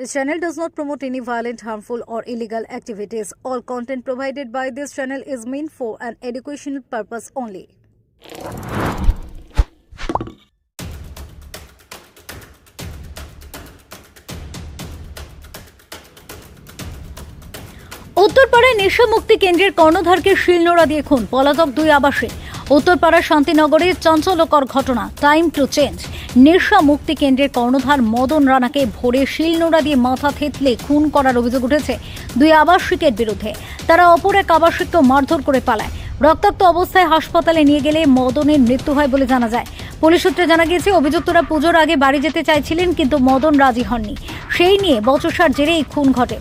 This channel does not promote any violent, harmful, or illegal activities. All content provided by this channel is meant for an educational purpose only. উত্তরপাড়ায় নেশামুক্তি কেন্দ্রের কর্ণধারকে শিলনোড়া দিয়ে খুন, পলাতক দুই আবাসিক। উত্তরপাড়া শান্তিনগরের চাঞ্চল্যকর ঘটনা। Time to change. নেশা মুক্তি কেন্দ্রের কর্ণধার মদন রানাকে ভোরে শিলনোড়া দিয়ে মাথা থেতলে খুন করার অভিযোগ উঠেছে দুই আবাসিকের বিরুদ্ধে। তারা অপর এক আবাসিককে মারধর করে পালায়। রক্তাক্ত অবস্থায় হাসপাতালে নিয়ে গেলে মদনের মৃত্যু হয় বলে জানা যায়। পুলিশ সূত্রে জানা গিয়েছে, অভিযুক্তরা পুজোর আগে বাড়ি যেতে চাইছিলেন, কিন্তু মদন রাজি হননি। সেই নিয়ে বচসার জেরে এই খুন ঘটে।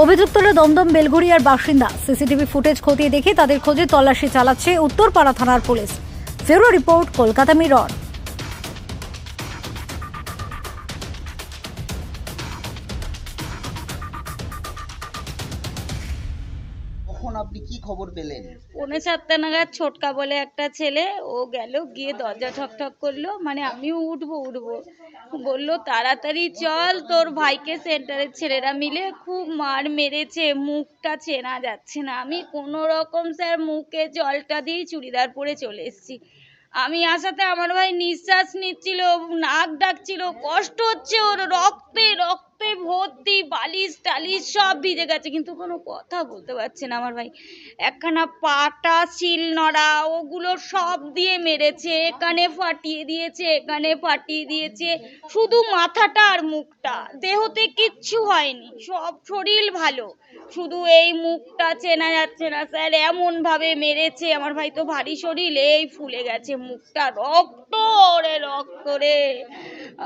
অভিযুক্তরা দমদম বেলঘড়িয়ার বাসিন্দা। সিসিটিভি ফুটেজ খতিয়ে দেখে তাদের খোঁজে তল্লাশি চালাচ্ছে উত্তরপাড়া থানার police. Bureau report, Kolkata mirror. কখন আপনি কি খবর পেলেন? 7:45 নাগাদ ছোটকা বলে একটা ছেলে, ও গেল, গিয়ে দরজা ঠকঠক করলো, মানে আমিও উঠবো বললো তাড়াতাড়ি চল, তোর ভাইকে সেন্টারের ছেলেরা মিলে খুব মার মেরেছে, মুখটা চেনা যাচ্ছে না। আমি কোনো রকম স্যার মুখে জলটা দিয়ে চুড়িদার পরে চলে এসেছি। আমি আসাতে আমার ভাই নিঃশ্বাস নিচ্ছিল, নাক ডাকছিল, কষ্ট হচ্ছে ওর, রক্তে ভর্তি, বালিশ টালিশ সব ভিজে গেছে, কিন্তু কোনো কথা বলতে পারছে না আমার ভাই। একখানা পাটা, শিলনোড়া, ওগুলো সব দিয়ে মেরেছে, এখানে ফাটিয়ে দিয়েছে, শুধু মাথাটা আর মুখটা, দেহতে কিচ্ছু হয়নি, সব শরীর ভালো, শুধু এই মুখটা চেনা যাচ্ছে না স্যার, এমন ভাবে মেরেছে। আমার ভাই তো ভারী শরীর, এই ফুলে গেছে মুখটা, রক্ত রে।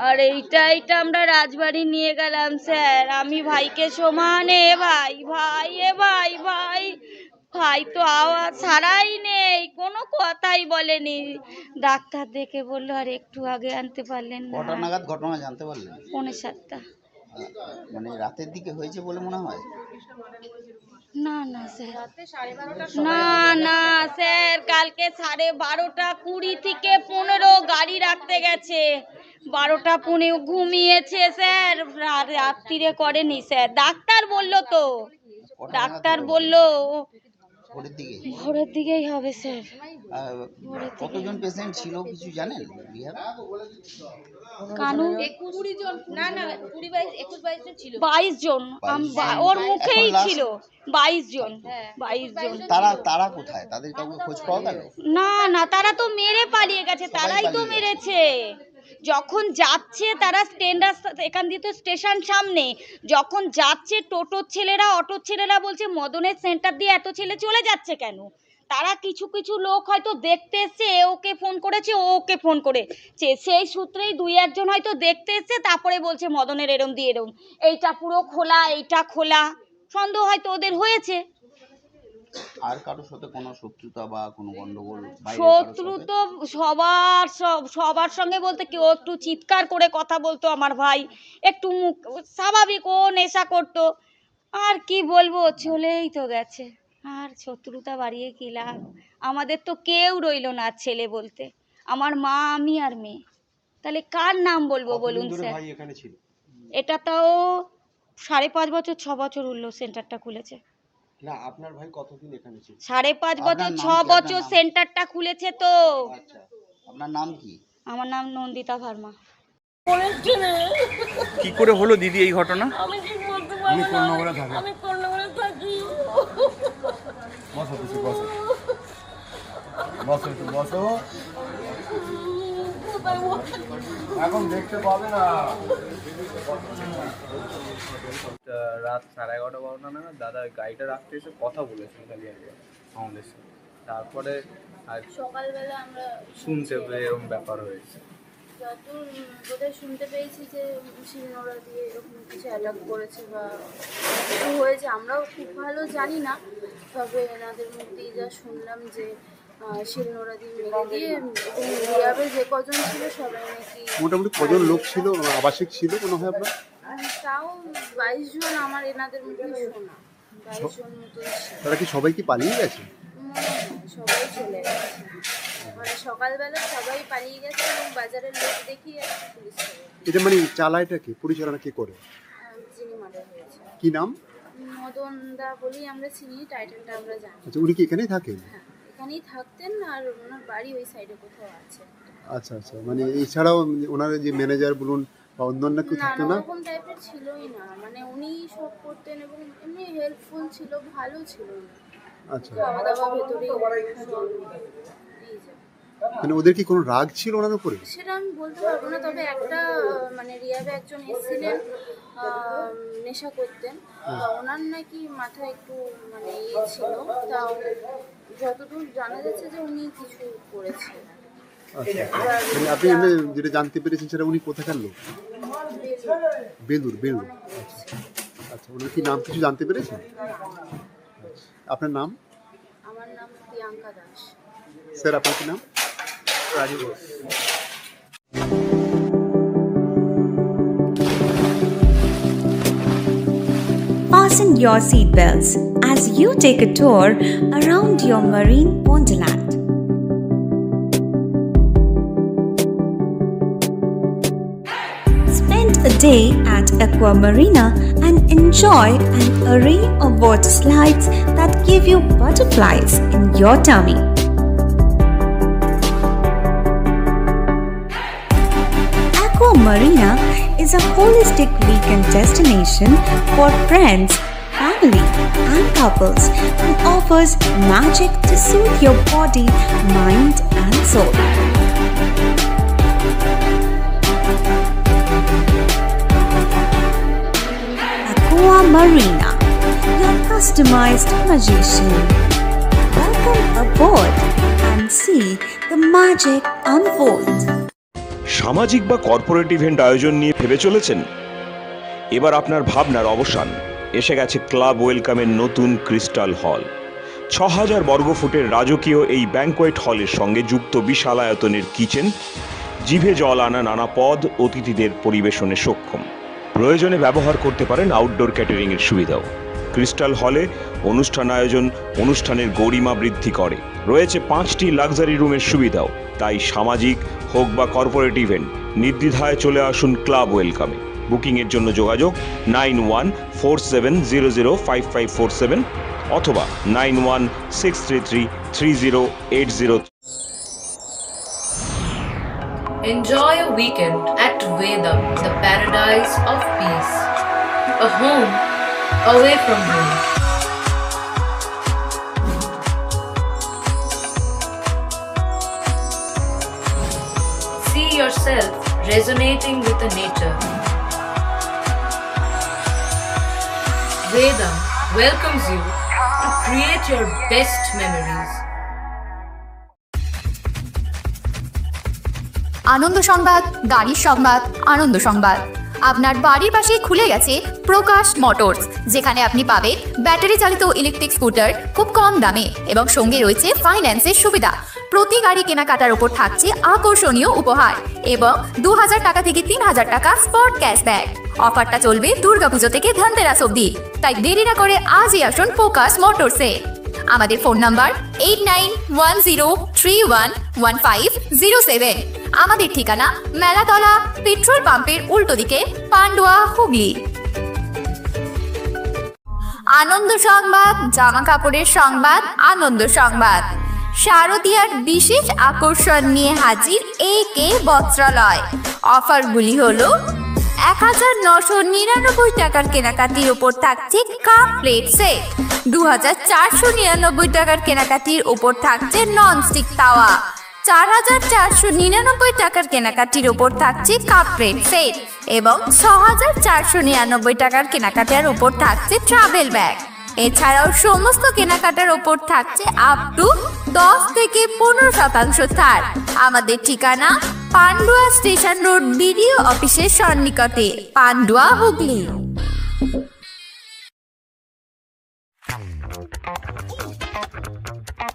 আর এইটা আমরা রাজবাড়ি নিয়ে গেলাম স্যার। আমি ভাইকে সমানে ভাই তো আওয়াজ ছাড়াই নেই, কোনো কথাই বলেনি। ডাক্তার দেখে বললো আর একটু আগে আনতে পারলেন না। কটা নাগাদ ঘটনা জানতে পারলেন? 7:45। মানে রাতের দিকে হয়েছে বলে মনে হয়? না স্যার, না স্যার, কালকে 12:30 থেকে 15 গাড়ি রাখতে গেছে, 12:15 ঘুমিয়েছে স্যার, রাত্রিরে করেনি স্যার। ডাক্তার বললো ভোরের দিকেই হবে স্যার। কতজন পেশেন্ট ছিল কিছু জানেন? কানু 22 জন, ওর মুখেই ছিল 22 জন। তারা কোথায়? তাদের কাউকে খোঁজ পাওয়া গেল? না, তারা তো মেরে পালিয়ে গেছে, তারাই তো মেরেছে। যখন যাচ্ছে তারা এখান দিয়ে তো স্টেশন সামনে, যখন যাচ্ছে টোটোর ছেলেরা, অটোর ছেলেরা বলছে মদনের সেন্টার দিয়ে এত ছেলে চলে যাচ্ছে কেন। তারা কিছু লোক হয়তো দেখতে এসছে, ওকে ফোন করেছে, ওকে ফোন করেছে, সেই সূত্রেই 2-1 জন হয়তো দেখতে এসছে, তারপরে বলছে মদনের এরম দিয়ে এরম, এইটা পুরো খোলা, এইটা খোলা, সন্দেহ হয়তো ওদের হয়েছে। আর কারোর সাথে কোনো শত্রুতা বা কোনো গন্ডগোল? শত্রু তো সবার সঙ্গে বলতে, কেউ একটু চিৎকার করে কথা বলতো, আমার ভাই একটু মুখ স্বাভাবিক, ও নেশা করতো, আর কি বলবো, চলেই তো গেছে, আর শত্রুতা বাড়িয়ে কি লাভ। আমাদের তো কেউ রইলো না ছেলে বলতে, আমার মা, আমি আর মেয়ে, তাহলে কার নাম বলবো বলুন স্যার। এটা তাও 5.5 বছর 6 বছর হলো সেন্টারটা খুলেছে। না, আপনার ভাই কতদিন এখানে ছিল? 5.5 বছর 6 বছর সেন্টারটা খুলেছে তো। আচ্ছা, আপনার নাম কি? আমার নাম নন্দিতা ভার্মা। কি করে হলো দিদি এই ঘটনা? আমি ঠিক বলতে পারি না। আমি কর্ণগরে থাকি। বসো এখন দেখতে পাবে না। রাত 11:30-12টা নাগাদ দাদা গাড়িটা রাখতে এসে কথা বলেছিল খালি একবার আমাদের সাথে, তারপরে আর সকালবেলা আমরা শুনতে এরকম ব্যাপার হয়েছে। যতদূর বোধহয় শুনতে পেয়েছি যে শিলনোড়া দিয়ে এরকম কিছু অ্যাটাক করেছে বা কিছু হয়েছে, আমরাও খুব ভালো জানি না, তবে এনাদের মধ্যেই যা শুনলাম যে শিলনোড়া দিয়ে মেরে দিয়ে রিয়াবে যে কজন ছিল সবাই নাকি। মোটামুটি কজন লোক ছিল, আবাসিক ছিল মনে হয় আপনার? তাও 22 জন আমার এনাদের মধ্যে শোনা, 22 জন মতো ছিল। তারা কি সবাই কি পালিয়ে গেছে? সবাই চলে গেছে, মানে সকালবেলা সবাই পালিয়ে গেছে এবং বাজারের লোক দেখিয়ে পুলিশ। এটা মানে চালায়টা কি, পরিচালনা কি করে? যিনি মার্ডার হয়েছে। কি নাম? মদন দা বলেই আমরা চিনি, টাইটেলটা আমরা জানি। আচ্ছা, উনি কি এখানেই থাকেন? হ্যাঁ, এখানেই থাকতেন আর ওনার বাড়ি ওই সাইডে কোথাও আছে। আচ্ছা আচ্ছা, মানে এছাড়াও ওনার যে ম্যানেজার বলুন বা অন্যান্য কেউ না থাকতো না, না? ওরকম টাইপের ছিলই না, মানে উনি সব করতেন এবং এমনি হেল্পফুল ছিল, ভালো ছিল উনি। আচ্ছা, খাওয়া দাওয়া ভেতরেই সব দিয়ে যায়। মানে ওদের কি কোনো রাগ ছিল ওনার উপরে? সেটা আমি বলতে পারবো না, তবে একটা মানে রিয়াবে একজন এসেছিলেন নেশা করতেন, তা ওনার নাকি মাথায় একটু মানে ইয়ে ছিল, তাও যতদূর জানা যাচ্ছে যে উনি কিছু করেছেন। আচ্ছা, মানে আপনি এমনি যেটা জানতে পেরেছেন সেটা উনি কোথাকার লোক? বেলুর। আচ্ছা, ওনার কি নাম কিছু জানতে পেরেছেন? আচ্ছা, আপনার নাম? আমার নাম প্রিয়াঙ্কা দাস। স্যার, আপনার কি নাম? Raju Ghosh. Fasten your seatbelts as you take a tour around your marine wonderland. Spend a day at Aqua Marina and enjoy an array of water slides that give you butterflies in your tummy. Aqua Marina is a holistic weekend destination for friends, family, and couples and offers magic to soothe your body, mind, and soul. Aqua Marina, your customized magician. Welcome aboard and see the magic unfold. সামাজিক বা corporate event আয়োজন নিয়ে ভেবে চলেছেন? এবার আপনার ভাবনার অবসান। এসে গেছে ক্লাব ওয়েলকামের নতুন ক্রিস্টাল হল। ৬,০০০ বর্গফুটের রাজকীয় এই ব্যাংকোয়েট হলের সঙ্গে যুক্ত বিশাল আয়তনের কিচেন, জিভে জল আনা নানা পদ অতিথিদের পরিবেশনে সক্ষম। প্রয়োজনে ব্যবহার করতে পারেন আউটডোর ক্যাটারিংয়ের সুবিধাও। ক্রিস্টাল হলে অনুষ্ঠান আয়োজন অনুষ্ঠানের গরিমা বৃদ্ধি করে। রয়েছে 5টি লাক্সারি রুমের সুবিধাও। তাই সামাজিক হোক বা কর্পোরেট ইভেন্ট নির্দ্বিধায় চলে আসুন ক্লাব ওয়েলকামে। বুকিংয়ের জন্য যোগাযোগ 9147005547 অথবা 9163333080। Enjoy a weekend at Vedam, the paradise of peace. A home away from home. See yourself resonating with the nature. Vedam welcomes you to create your best memories. আনন্দ সংবাদ, গাড়ির সংবাদ, আনন্দ সংবাদ। আপনার বাড়ির পাশেই খুলে গেছে প্রকাশ মোটরস, যেখানে আপনি পাবেন ব্যাটারি চালিত ইলেকট্রিক স্কুটার খুব কম দামে এবং সঙ্গে রয়েছে ফাইন্যান্সের সুবিধা। প্রতি গাড়ি কেনাকাটার উপর থাকছে আকর্ষণীয় উপহার এবং ২,০০০ টাকা থেকে ৩,০০০ টাকা স্পট ক্যাশব্যাক। অফারটা চলবে দুর্গাপুজো থেকে ধনতেরাস অবধি, তাই দেরি না করে আজই আসুন প্রকাশ মোটরসে। আমাদের ফোন নাম্বার 8910311507। আমাদের ঠিকানা মেলাতলা পেট্রোল পাম্পের উল্টো দিকে, পান্ডুয়া, হুগলি। আনন্দ সংবাদ, জামা কাপড়ের সংবাদ, আনন্দ সংবাদ। শারদীয়ার বিশেষ আকর্ষণ নিয়ে হাজির AK বস্ত্রালয়। অফারগুলি হলো ১,৯৯৯ টাকার কেনাকাটির ওপর থাকছে কাপ প্লেট সেট, ২,৪৯৯ টাকার কেনাকাটির ওপর থাকছে ননস্টিক তাওয়া, ৪,৪৯৯ টাকার কেনাকাটির ওপর থাকছে কাপ প্লেট সেট এবং ৬,৪৯৯ টাকার কেনাকাটার ওপর থাকছে ট্রাভেল ব্যাগ। এছাড়াও সমস্ত কেনাকাটার ওপর থাকছে আপ টু 10 থেকে 15% ছাড়। আমাদের ঠিকানা পান্ডুয়া স্টেশন রোড, বিডিও অফিসের সন্নিকটে, Pandua, Hooghly.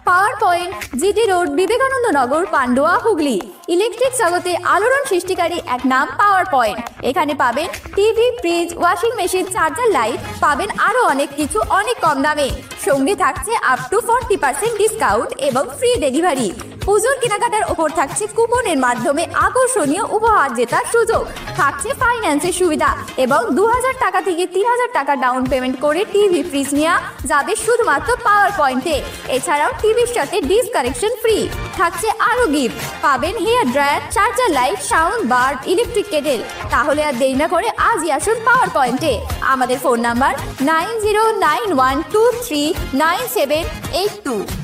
Power point, GT road, Vivekananda Nagar, Pandua, Hooghly. Electric জগতে আলোড়ন সৃষ্টিকারী এক নাম পাওয়ার পয়েন্ট। এখানে পাবেন TV, fridge, washing machine, charger light, পাবেন আরো অনেক কিছু অনেক কম দামে। সঙ্গে থাকছে আপ টু 40% ডিসকাউন্ট এবং ফ্রি ডেলিভারি। পুজোর কেনাকাটার ওপর থাকছে কুপনের মাধ্যমে আকর্ষণীয় উপহার জেতার সুযোগ, থাকছে ফাইন্যান্সের সুবিধা এবং 2000 টাকা থেকে 3000 টাকা ডাউন পেমেন্ট করে টিভি ফ্রিজ নেওয়া যাবে শুধুমাত্র পাওয়ার পয়েন্টে। এছাড়াও টিভির সাথে ডিশ কানেকশন ফ্রি, থাকছে আরও গিফট, পাবেন hair dryer, charger light, sound bar, electric kettle. তাহলে আর দেরি না করে আজই আসুন পাওয়ার পয়েন্টে। আমাদের ফোন নাম্বার 9091239782।